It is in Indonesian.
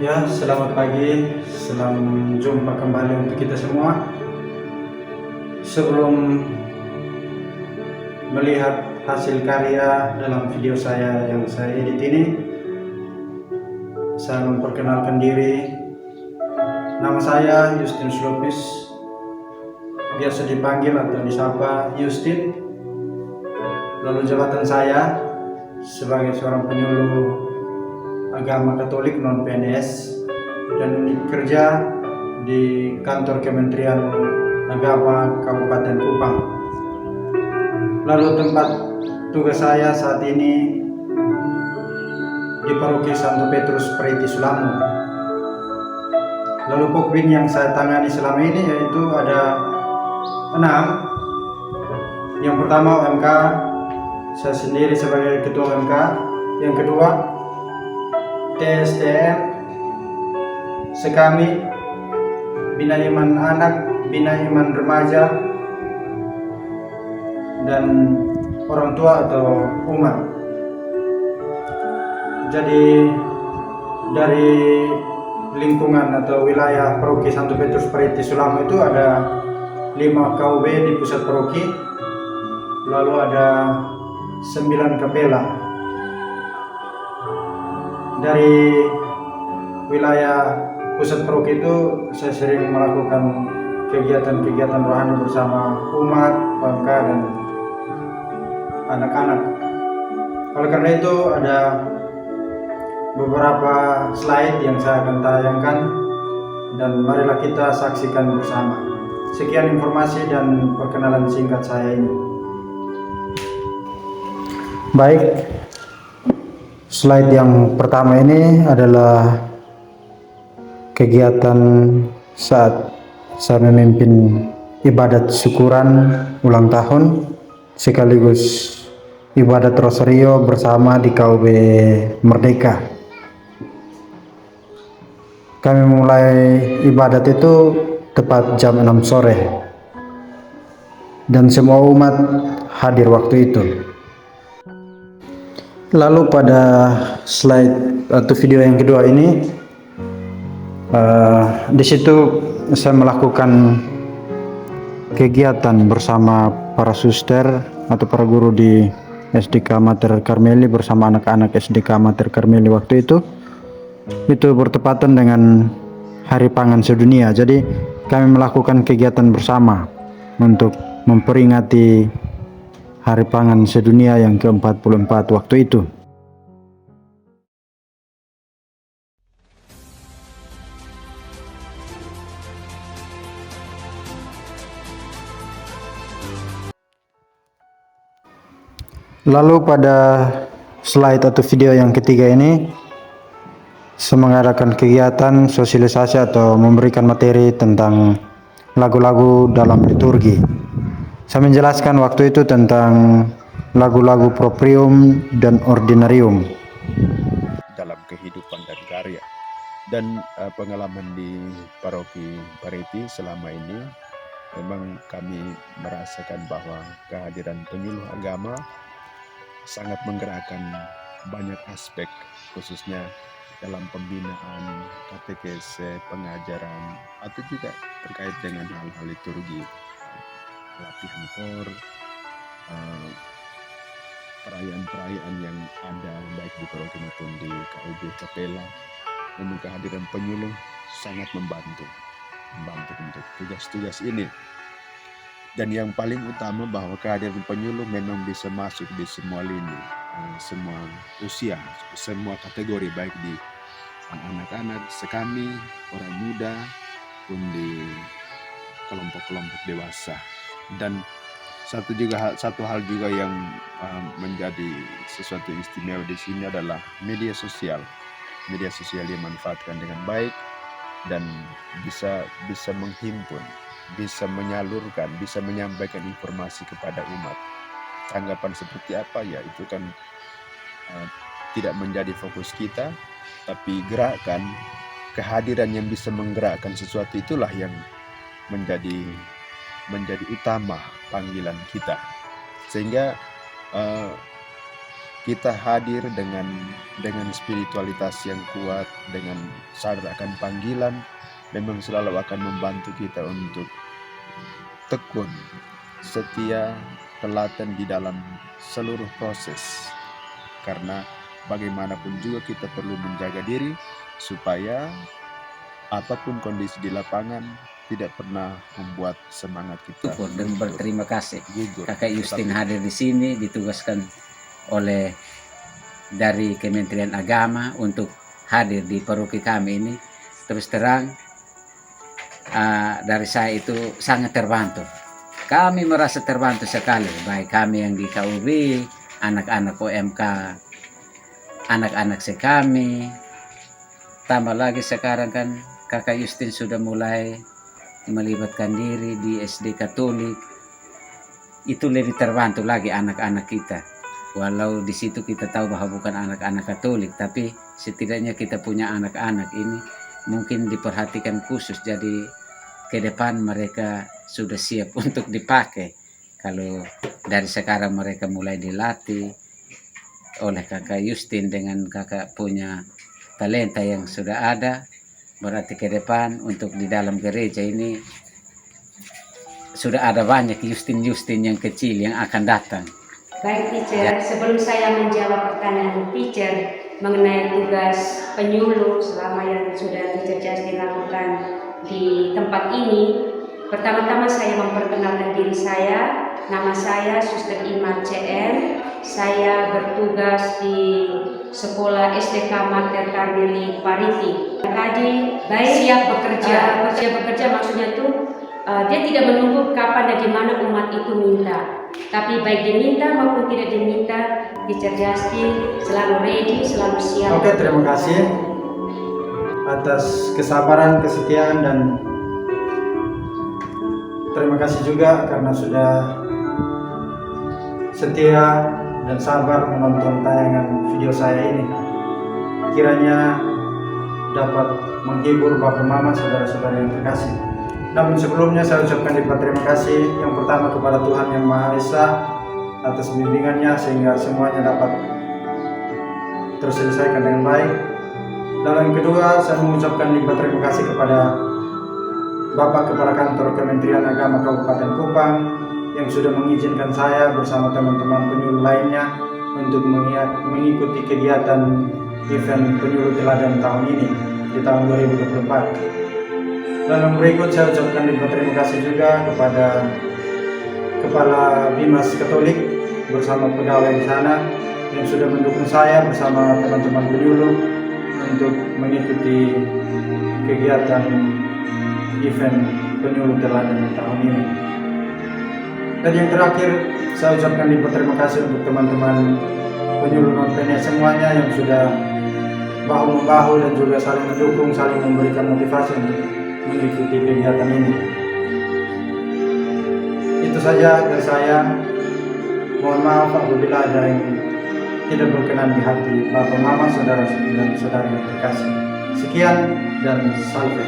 Ya, selamat pagi, selamat jumpa kembali untuk kita semua. Sebelum melihat hasil karya dalam video saya yang saya edit ini, saya memperkenalkan diri. Nama saya Justinus Lopez, biasa dipanggil atau disapa Justin. Lalu jabatan saya sebagai seorang penyuluh agama Katolik non PNS dan unit kerja di kantor Kementerian Agama Kabupaten Kupang. Lalu tempat tugas saya saat ini di Paroki Santo Petrus Periti Sulamo. Lalu pokbin yang saya tangani selama ini yaitu ada 6. Yang pertama OMK, saya sendiri sebagai ketua OMK. Yang kedua TSTM, Sekami, Bina Iman Anak, Bina Iman Remaja, dan orang tua atau umat. Jadi dari lingkungan atau wilayah Paroki Santo Petrus Periti Sulamo itu ada 5 KUB di pusat paroki, lalu ada 9 kapela. Dari wilayah pusat paroki itu saya sering melakukan kegiatan-kegiatan rohani bersama umat, bangka, dan anak-anak. Oleh karena itu ada beberapa slide yang saya akan tayangkan dan marilah kita saksikan bersama. Sekian informasi dan perkenalan singkat saya ini. Baik, slide yang pertama ini adalah kegiatan saat saya memimpin ibadat syukuran ulang tahun sekaligus ibadat rosario bersama di KUB Merdeka. Kami mulai ibadat itu tepat jam 6 sore dan semua umat hadir waktu itu. Lalu pada slide atau video yang kedua ini, di situ saya melakukan kegiatan bersama para suster atau para guru di SDK Mater Karmeli bersama anak-anak SDK Mater Karmeli waktu itu bertepatan dengan Hari Pangan Sedunia. Jadi kami melakukan kegiatan bersama untuk memperingati Hari Pangan Sedunia yang ke-44 waktu itu. Lalu pada slide atau video yang ketiga ini, saya mengadakan kegiatan sosialisasi atau memberikan materi tentang lagu-lagu dalam liturgi. Saya menjelaskan waktu itu tentang lagu-lagu proprium dan ordinarium dalam kehidupan dan karya. Dan pengalaman di Paroki Periti selama ini, memang kami merasakan bahwa kehadiran penyuluh agama sangat menggerakkan banyak aspek, khususnya dalam pembinaan, katekese, pengajaran, atau juga terkait dengan hal-hal liturgi, latihan kor, perayaan-perayaan yang ada baik di paroki maupun di KUB Kapela. Memang kehadiran penyuluh sangat membantu untuk tugas-tugas ini. Dan yang paling utama bahwa kehadiran penyuluh memang bisa masuk di semua lini, semua usia, semua kategori, baik di anak-anak, sekami, orang muda, pun di kelompok-kelompok dewasa. Dan satu hal juga yang menjadi sesuatu istimewa di sini adalah media sosial. Media sosial dimanfaatkan dengan baik dan bisa menghimpun, bisa menyalurkan, bisa menyampaikan informasi kepada umat. Tanggapan seperti apa ya, itu kan tidak menjadi fokus kita, tapi gerakan, kehadiran yang bisa menggerakkan sesuatu itulah yang menjadi utama panggilan kita. Sehingga kita hadir dengan spiritualitas yang kuat, dengan sadar akan panggilan, memang selalu akan membantu kita untuk tekun, setia, telaten di dalam seluruh proses. Karena bagaimanapun juga kita perlu menjaga diri supaya apapun kondisi di lapangan tidak pernah membuat semangat kita Syukur dan berterima kasih gugur. Kakak Justin hadir di sini, ditugaskan oleh dari Kementerian Agama untuk hadir di paroki kami ini. Terus terang dari saya itu sangat terbantu. Kami merasa terbantu sekali, baik kami yang di KUB, anak-anak OMK, anak-anak sekami. Tambah lagi sekarang kan Kakak Justin sudah mulai melibatkan diri di SD Katolik. Itu lebih terbantu lagi anak-anak kita. Walau di situ kita tahu bahwa bukan anak-anak Katolik, tapi setidaknya kita punya anak-anak ini mungkin diperhatikan khusus, jadi ke depan mereka sudah siap untuk dipakai. Kalau dari sekarang mereka mulai dilatih oleh Kakak Justin dengan kakak punya talenta yang sudah ada, berarti ke depan untuk di dalam gereja ini sudah ada banyak Justin-Justin yang kecil yang akan datang. Baik teacher, sebelum saya menjawab pertanyaan teacher mengenai tugas penyuluh selama yang sudah teacher Justin lakukan di tempat ini, pertama-tama saya memperkenalkan diri saya. Nama saya Suster Ima CM. Saya bertugas di Sekolah SDK Mater Karmeli Pariti. Tadi baik siap bekerja. Siap bekerja maksudnya itu dia tidak menunggu kapan dan di mana umat itu minta. Tapi baik diminta maupun tidak diminta, Teacher Justin selalu ready, selalu siap. Oke, terima kasih atas kesabaran, kesetiaan, dan terima kasih juga karena sudah setia dan sabar menonton tayangan video saya ini. Kiranya dapat menghibur Bapak Mama, saudara-saudara yang terkasih. Namun sebelumnya saya ucapkan ribuan terima kasih yang pertama kepada Tuhan Yang Maha Esa atas bimbingannya sehingga semuanya dapat terselesaikan dengan baik. Dan yang kedua, saya mengucapkan ribuan terima kasih kepada Bapak Kepala Kantor Kementerian Agama Kabupaten Kupang yang sudah mengizinkan saya bersama teman-teman penyuluh lainnya untuk mengikuti kegiatan event penyuluh teladan tahun ini di tahun 2024. Dan yang berikut saya ucapkan terima kasih juga kepada Kepala Bimas Katolik bersama pegawai di sana yang sudah mendukung saya bersama teman-teman penyuluh untuk mengikuti kegiatan event penyuluh teladan tahun ini. Dan yang terakhir saya ucapkan terima kasih untuk teman-teman penyuluh non-PNS semuanya yang sudah bahu-membahu dan juga saling mendukung, saling memberikan motivasi untuk mengikuti kegiatan ini. Itu saja dari saya. Mohon maaf apabila ada yang tidak berkenan di hati Bapak Mama, saudara dan saudari yang terkasih. Sekian dan salve.